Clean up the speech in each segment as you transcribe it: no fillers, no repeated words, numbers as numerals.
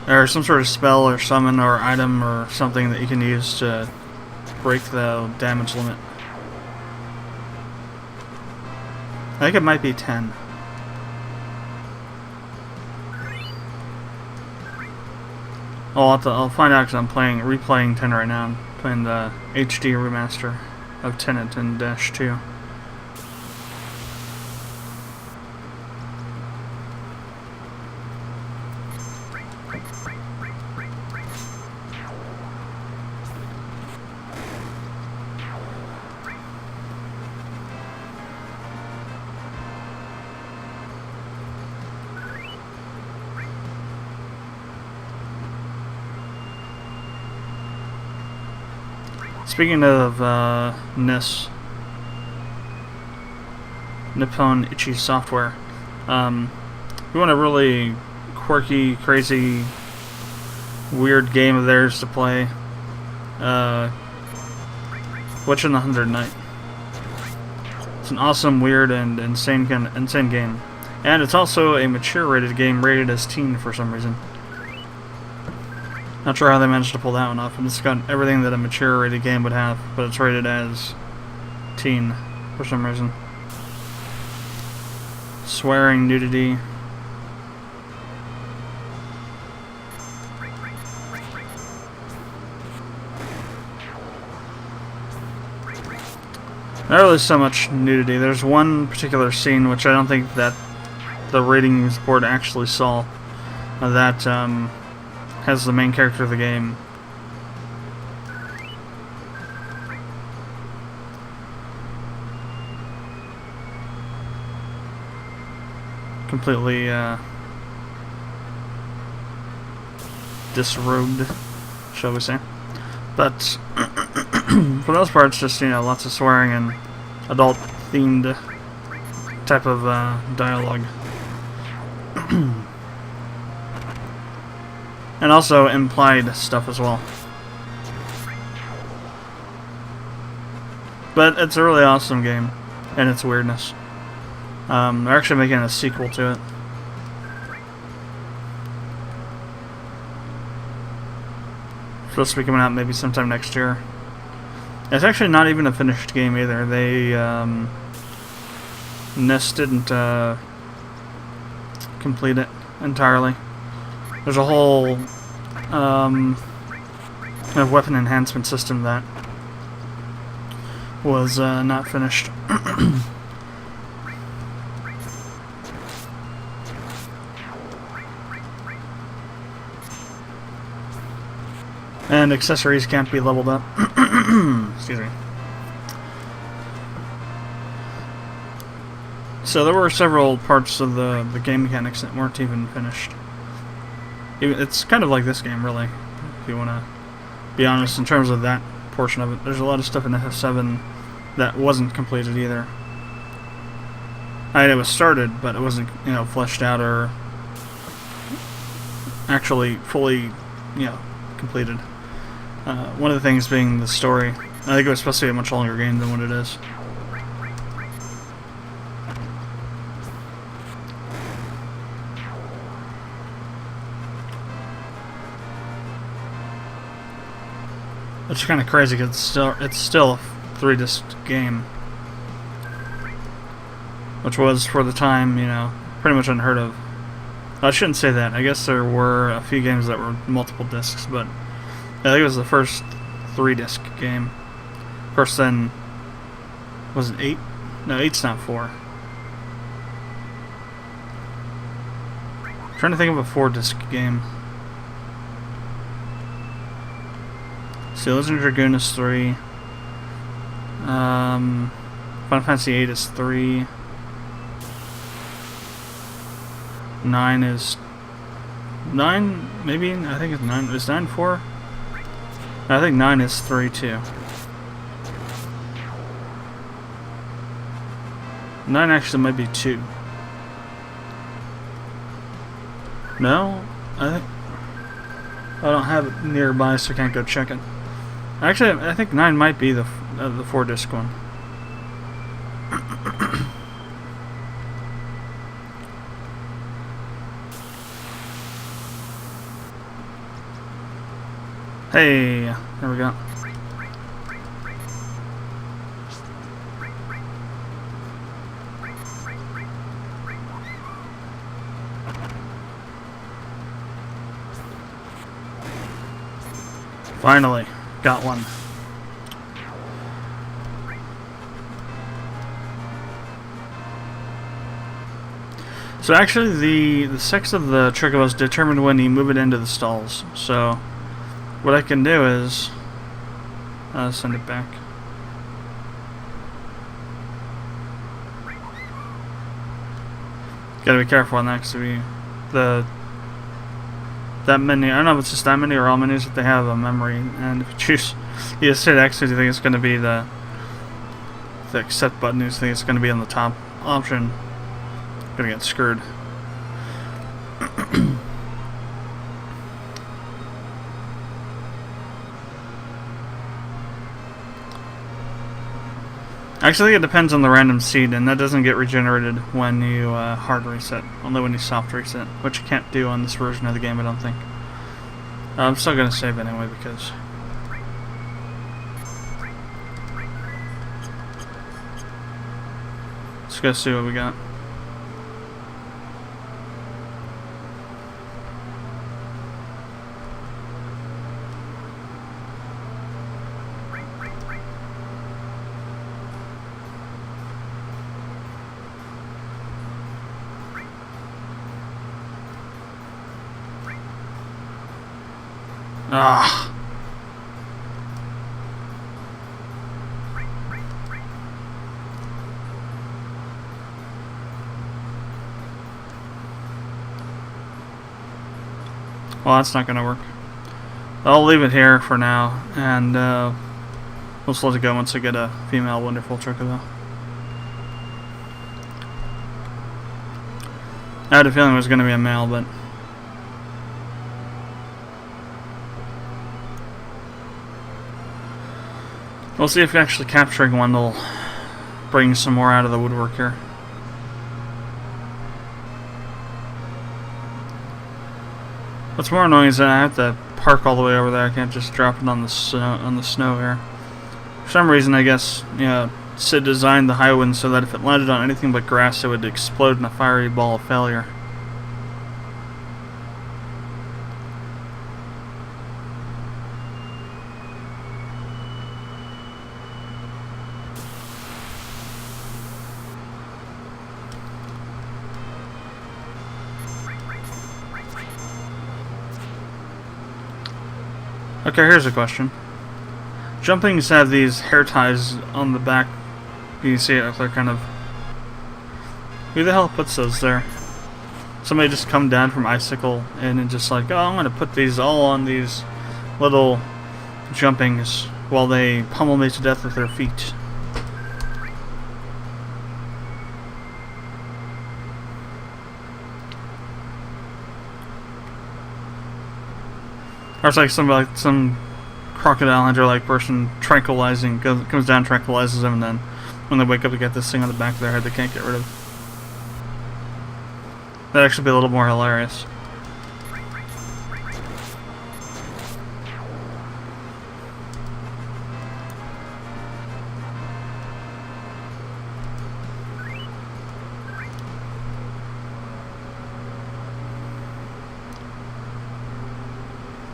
or some sort of spell or summon or item or something that you can use to break the damage limit. I think it might be 10. I'll find out because I'm replaying 10 right now. I'm playing the HD remaster of Tenet and Dash 2. Speaking of NIS, Nippon Ichi Software, we want a really quirky, crazy, weird game of theirs to play. Witch in the Hundred Night. It's an awesome, weird, and insane game, and it's also a mature-rated game, rated as teen for some reason. Not sure how they managed to pull that one off, and it's got everything that a mature rated game would have, but it's rated as teen for some reason. Swearing, nudity. Not really so much nudity. There's one particular scene which I don't think that the ratings board actually saw, that has the main character of the game completely disrobed, shall we say. But for the most part, it's just, lots of swearing and adult-themed type of dialogue. And also implied stuff as well. But it's a really awesome game, and its weirdness. They're actually making a sequel to it. Supposed to be coming out maybe sometime next year. It's actually not even a finished game either. They, NIS didn't complete it entirely. There's a whole kind of weapon enhancement system that was not finished. And accessories can't be leveled up. Excuse me. So there were several parts of the game mechanics that weren't even finished. It's kind of like this game, really, if you want to be honest, in terms of that portion of it. There's a lot of stuff in FF7 that wasn't completed either. It was started, but it wasn't, fleshed out or actually fully, completed. One of the things being the story. I think it was supposed to be a much longer game than what it is. Which is kind of crazy because it's still a 3-disc game, which was for the time, pretty much unheard of. I shouldn't say that. I guess there were a few games that were multiple discs, but I think it was the first 3-disc game. Of course, then was it 8? No, 8's not 4. I'm trying to think of a 4-disc game. See, Legend of Dragoon is 3. Final Fantasy 8 is 3. 9 is 9. Maybe I think it's 9. Is 9 4? I think 9 is 3 too. 9 actually might be 2. No, I don't have it nearby, so I can't go check it. Actually, I think 9 might be the 4-disc one. Hey, there we go. Finally, got one. So actually, the sex of the trigger was determined when you move it into the stalls. So what I can do is send it back. Gotta be careful on that because that many. I don't know if it's just that many or all menus that they have a memory. And if you choose, you just hit X, you think it's going to be the accept button. You think it's going to be on the top option. Gonna get screwed. Actually, it depends on the random seed, and that doesn't get regenerated when you hard reset. Only when you soft reset, which you can't do on this version of the game, I don't think. I'm still gonna save anyway because. Let's go see what we got. Ah. Well, that's not gonna work. I'll leave it here for now, and we'll just let it go once I get a female wonderful Chocobo. I had a feeling it was gonna be a male, but we'll see if actually capturing one will bring some more out of the woodwork here. What's more annoying is that I have to park all the way over there. I can't just drop it on the snow here. For some reason, I guess, Sid designed the Highwind so that if it landed on anything but grass, it would explode in a fiery ball of failure. Okay, here's a question. Jumpings have these hair ties on the back. You can see it, they're kind of... Who the hell puts those there? Somebody just come down from Icicle and just like, oh, I'm going to put these all on these little jumpings while they pummel me to death with their feet. Or it's like some crocodile hunter-like person tranquilizing, comes down, tranquilizes them, and then when they wake up, they get this thing on the back of their head they can't get rid of. That'd actually be a little more hilarious.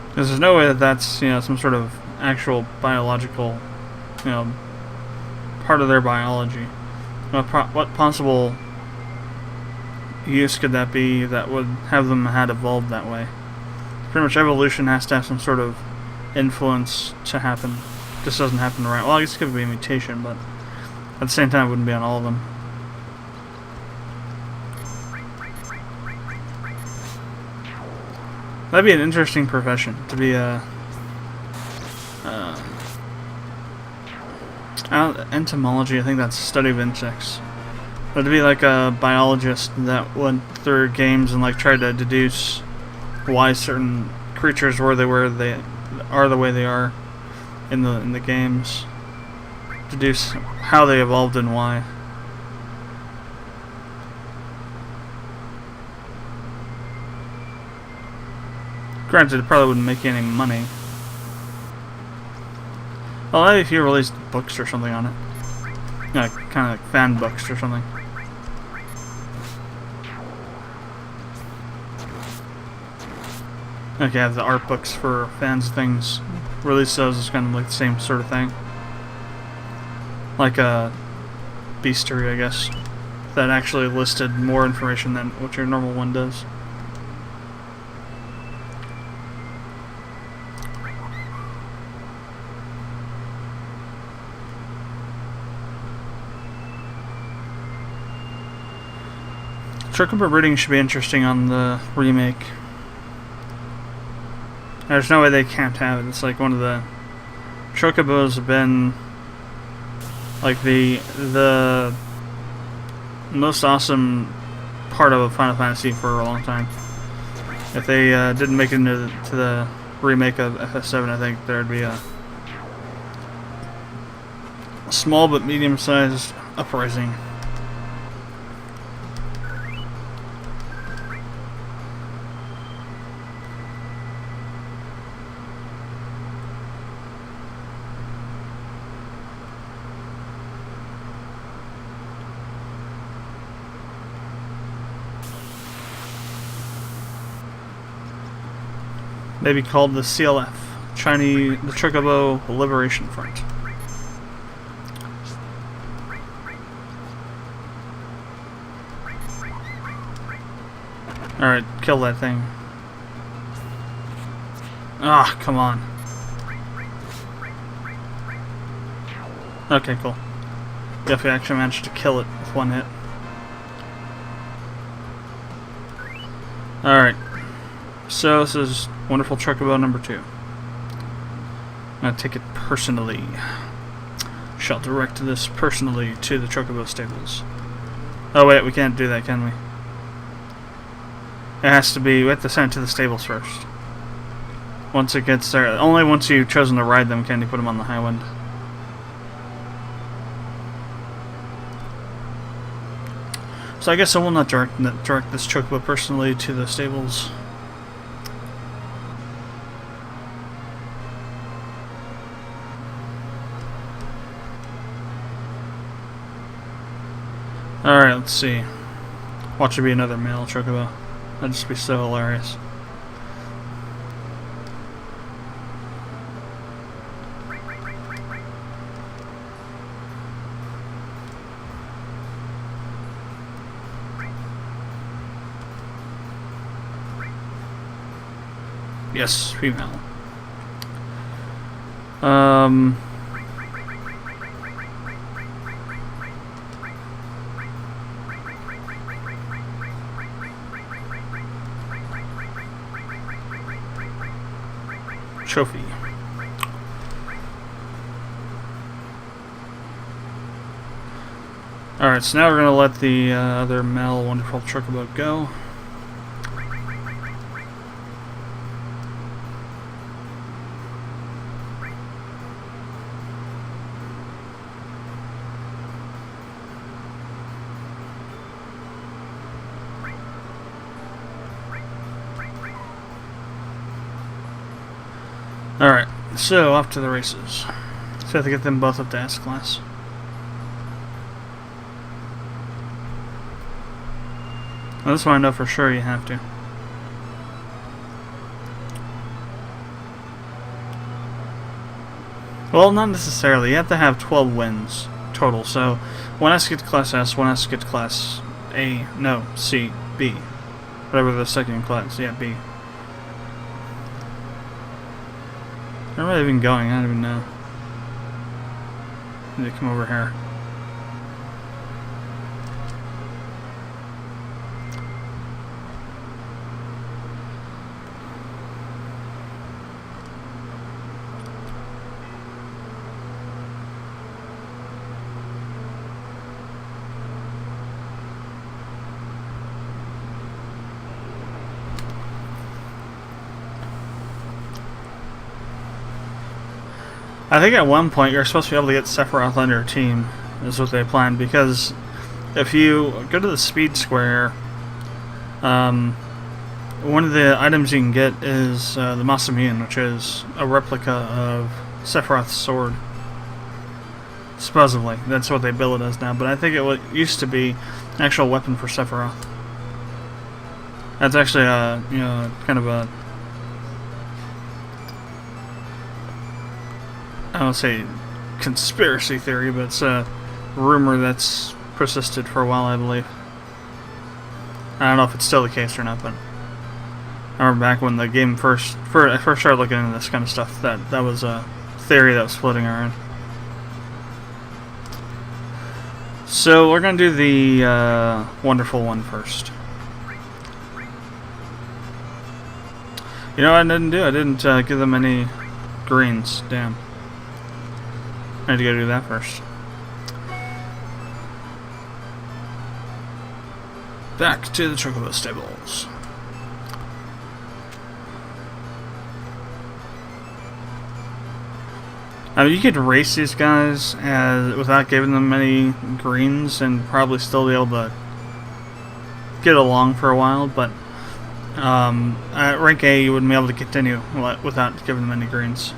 Because there's no way that that's, some sort of actual biological, part of their biology. What possible use could that be that would have them had evolved that way? Pretty much evolution has to have some sort of influence to happen. This doesn't happen right. Well, I guess it could be a mutation, but at the same time it wouldn't be on all of them. That'd be an interesting profession, to be a entomology. I think that's study of insects. But to be like a biologist that went through games and like tried to deduce why certain creatures were they are the way they are in the games. Deduce how they evolved and why. Granted, it probably wouldn't make any money, Well, maybe if you released books or something on it. Yeah, kind of like fan books or something. Like, yeah, the art books for fans things. Release those is kind of like the same sort of thing. Like a Beastery, I guess. That actually listed more information than what your normal one does. Chocobo breeding should be interesting on the remake. There's no way they can't have it. It's like one of the Chocobos have been like the most awesome part of Final Fantasy for a long time. If they didn't make it into the remake of FF7, I think there'd be a small but medium-sized uprising. Maybe called the CLF, the Chocobo Liberation Front. Alright, kill that thing. Ah, come on. Okay, cool. If we actually managed to kill it with one hit. Alright. So, this is wonderful Chocobo number 2. I'm gonna take it personally. Shall direct this personally to the Chocobo stables. Oh wait, we can't do that, can we? It has to be, we have to send it to the stables first. Once it gets there, only once you've chosen to ride them can you put them on the Highwind. So I guess I will not direct this Chocobo personally to the stables. Alright, let's see. Watch it be another male Chocobo. That'd just be so hilarious. Yes, female. Trophy. Alright, so now we're going to let the other male wonderful Chocobo go. Alright, so off to the races. So I have to get them both up to S class. Well, this one I know for sure you have to. Well, not necessarily. You have to have 12 wins total. So, one has to get to class S, one has to get to class A, no, C, B. Whatever the second class, yeah, B. Where am I even going? I don't even know. I need to come over here. I think at one point you're supposed to be able to get Sephiroth on your team, is what they planned, because if you go to the Speed Square, one of the items you can get is the Masamune, which is a replica of Sephiroth's sword. Supposedly, that's what they bill it as now. But I think it used to be an actual weapon for Sephiroth. That's actually kind of a, I don't say conspiracy theory, but it's a rumor that's persisted for a while, I believe. I don't know if it's still the case or not, but I remember back when the game I first started looking into this kind of stuff, that was a theory that was floating around. So we're gonna do the wonderful one first. You know what I didn't do? I didn't give them any greens. Damn. I had to go do that first. Back to the Chocobo stables. I mean, you could race these guys without giving them any greens and probably still be able to get along for a while, but at rank A you wouldn't be able to continue without giving them any greens.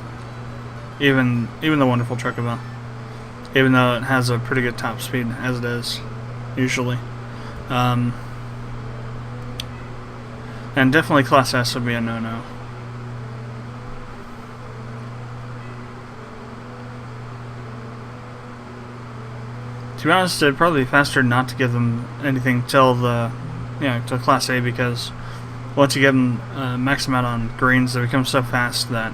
Even the wonderful Chocobo. Even though it has a pretty good top speed, as it is, usually. And definitely Class S would be a no-no. To be honest, it'd probably be faster not to give them anything till till Class A, because once you give them a max amount on greens, they become so fast that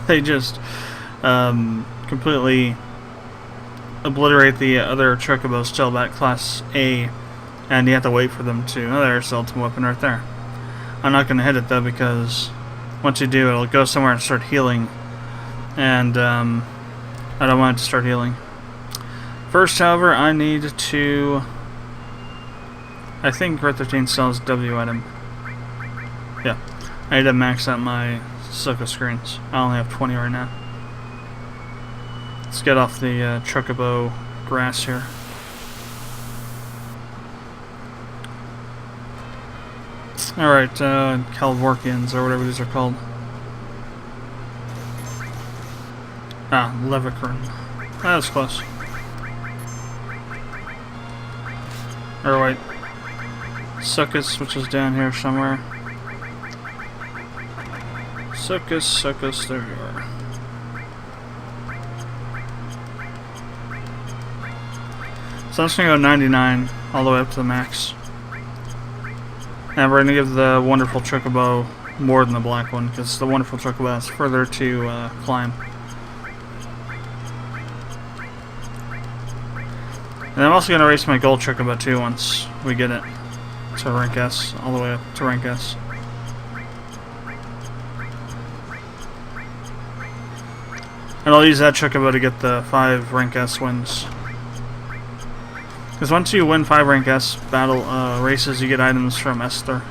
they just completely obliterate the other Chocobos till about Class A, and you have to wait for them to. Oh, there's the ultimate weapon right there. I'm not going to hit it though, because once you do, it'll go somewhere and start healing, and I don't want it to start healing. First, however, I need to... I think Red 13 sells W item. Yeah. I need to max out my Silco screens. I only have 20 right now. Let's get off the Chocobo grass here. Alright, Calvorkians, or whatever these are called. Ah, Levicorn. That was close. Or wait, Succus, which is down here somewhere. Succus, there you are. So I'm just gonna go 99 all the way up to the max. And we're gonna give the wonderful Chocobo more than the black one, because the wonderful Chocobo has further to climb. And I'm also going to race my gold Chocobo too once we get it to rank S, all the way up to rank S. And I'll use that Chocobo to get the 5 rank S wins. Because once you win 5 rank S battle races, you get items from Esther.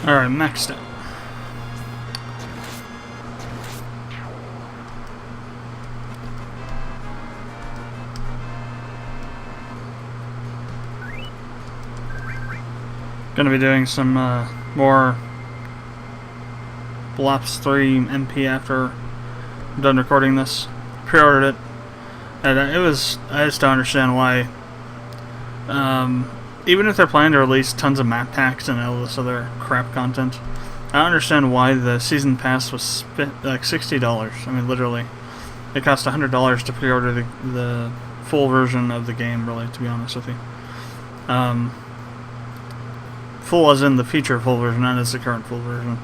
Alright, maxed out. Gonna be doing some more Blops 3 MP after I'm done recording this. Pre-ordered it, and I just don't understand why. Even if they're planning to release tons of map packs and all this other crap content, I don't understand why the season pass was like $60. I mean, literally, it cost $100 to pre-order the full version of the game. Really, to be honest with you, full as in the feature full version, not as the current full version.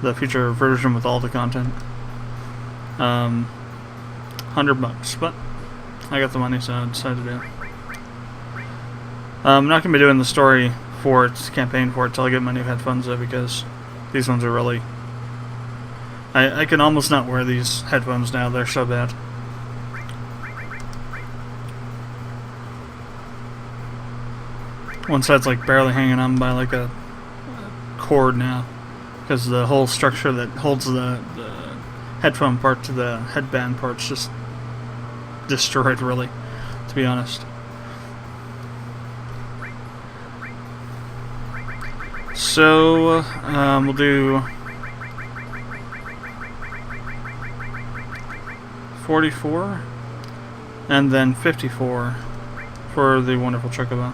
The feature version with all the content. $100, but I got the money, so I decided to do it. I'm not going to be doing the story for it, campaign for it, till I get my new headphones though, because these ones are really... I can almost not wear these headphones now, they're so bad. One side's like barely hanging on by like a cord now, because the whole structure that holds the headphone part to the headband part's just destroyed, really, to be honest. So, we'll do 44 and then 54 for the wonderful chocobo.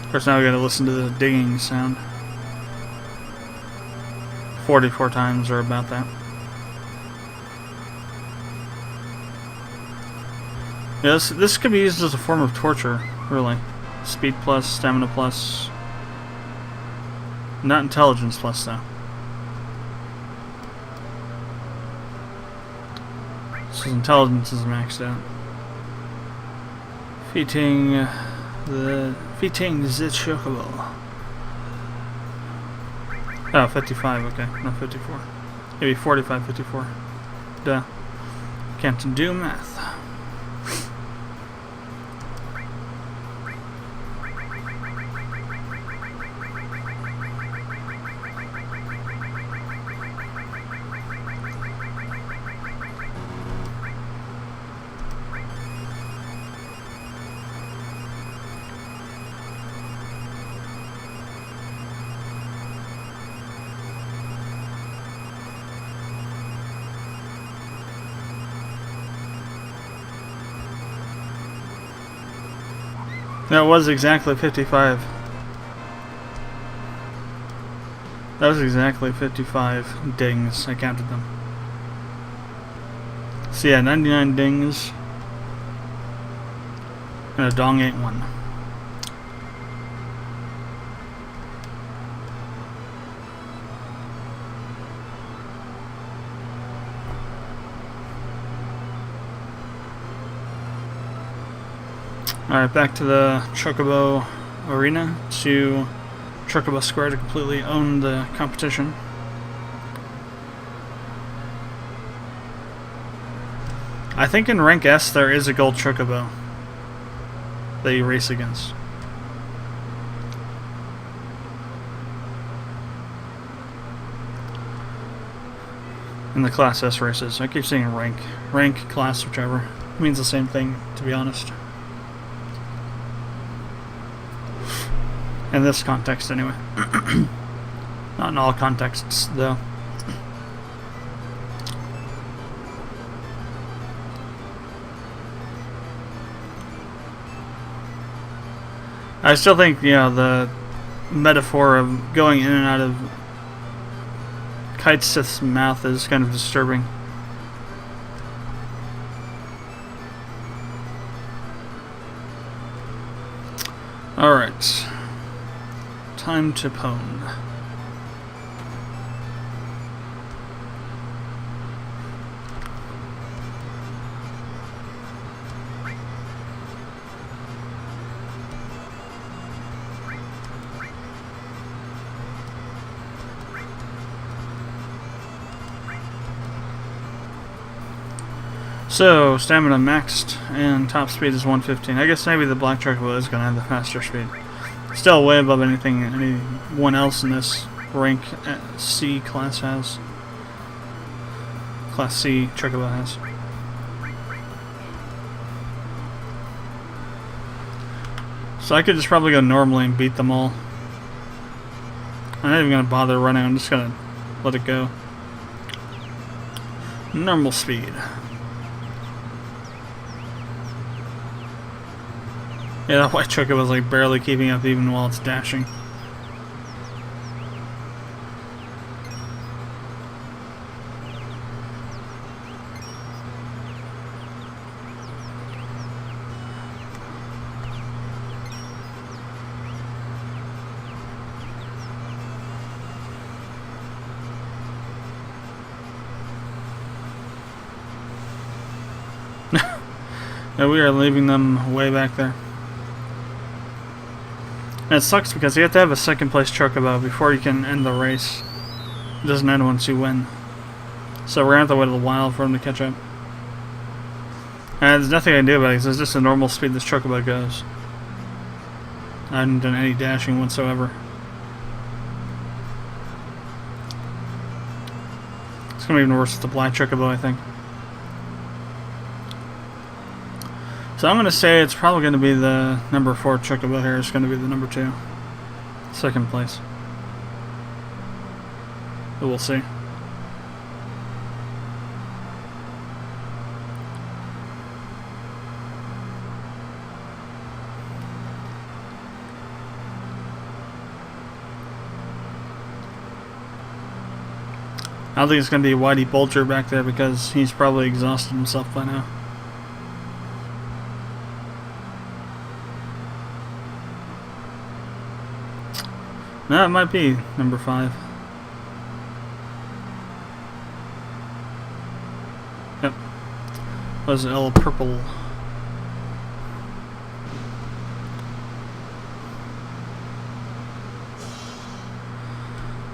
Of course, now we gotta listen to the dinging sound 44 times or about that. Yeah, this could be used as a form of torture, really. Speed plus, stamina plus. Not intelligence plus, though. So his intelligence is maxed out. Feeding the chocobo. Oh, 55, okay, not 54. Maybe 45, 54. Duh. Can't do math. That was exactly 55. That was exactly 55 dings. I counted them. So yeah, 99 dings. And a dong ain't one. Alright, back to the Chocobo Arena to Chocobo Square to completely own the competition. I think in rank S there is a gold Chocobo that you race against. In the Class S races. I keep saying rank. Rank, class, whichever. It means the same thing, to be honest. In this context, anyway. Not in all contexts, though. I still think, you know, the metaphor of going in and out of Kite Sith's mouth is kind of disturbing. Alright. Time to pwn. So, stamina maxed, and top speed is 115. I guess maybe the Black Chocobo is going to have the faster speed. Still way above anyone else in this rank C class has. Class C Chocobo has. So I could just probably go normally and beat them all. I'm not even going to bother running, I'm just going to let it go. Normal speed. Yeah, that white Chocobo was like barely keeping up even while it's dashing. Yeah, we are leaving them way back there. And it sucks because you have to have a second place Chocobo before you can end the race. It doesn't end once you win. So we're going to have to wait a while for him to catch up. And there's nothing I can do about it because it's just the normal speed this Chocobo goes. I haven't done any dashing whatsoever. It's gonna be even worse with the black chocobo, I think. So I'm gonna say it's probably gonna be the number 4 chocobo here. It's gonna be the number 2. Second place. But we'll see. I don't think it's going to be Whitey Bulger back there because he's probably exhausted himself by now. No, it might be number 5. Yep. Was El Purple.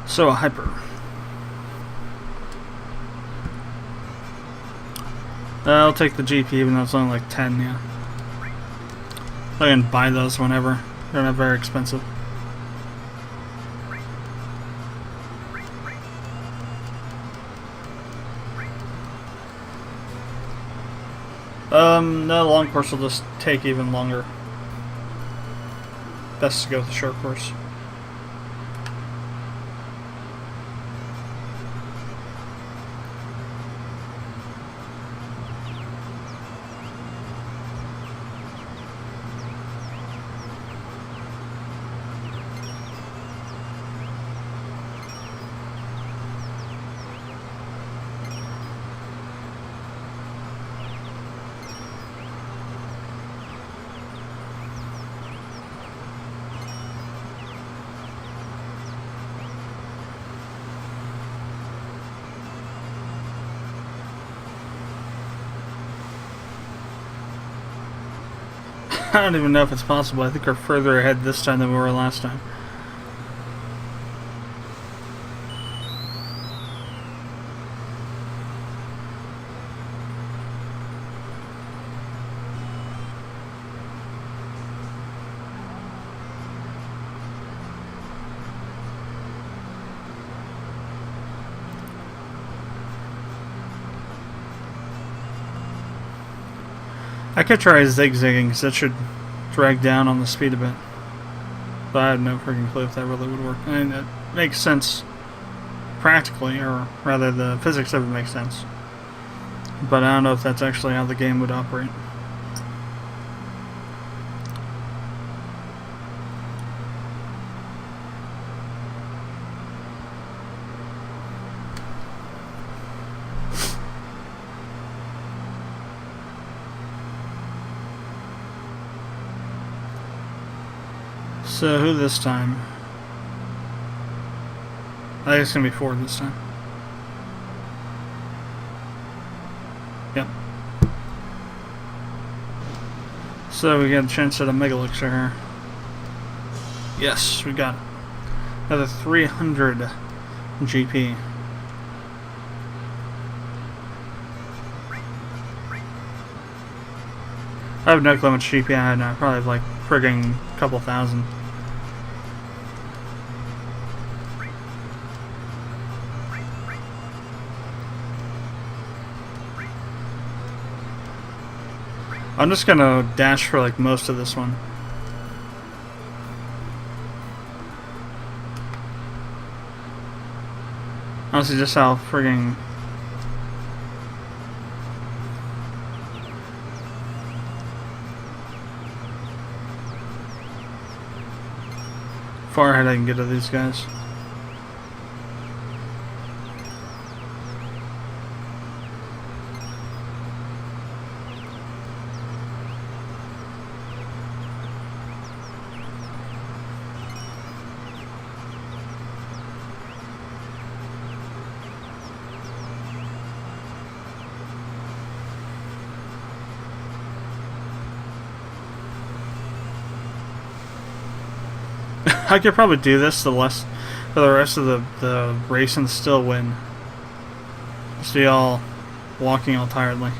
So a hyper. I'll take the GP even though it's only like 10, yeah. I can buy those whenever. They're not very expensive. No, the long course will just take even longer. Best to go with the short course. I don't even know if it's possible. I think we're further ahead this time than we were last time. I could try zigzagging because that should drag down on the speed a bit. But I have no freaking clue if that really would work. I mean, it makes sense practically, or rather the physics of it makes sense. But I don't know if that's actually how the game would operate. So who this time? I think it's gonna be Ford this time. Yep. So we got a chance at a Mega Elixir here. Yes, we got it. Another 300 GP. I have no clue how much GP I had now. Probably have like frigging couple thousand. I'm just gonna dash for like most of this one. Honestly, just how frigging far ahead I can get of these guys. I could probably do this for the rest of the race and still win. Just be all walking all tiredly.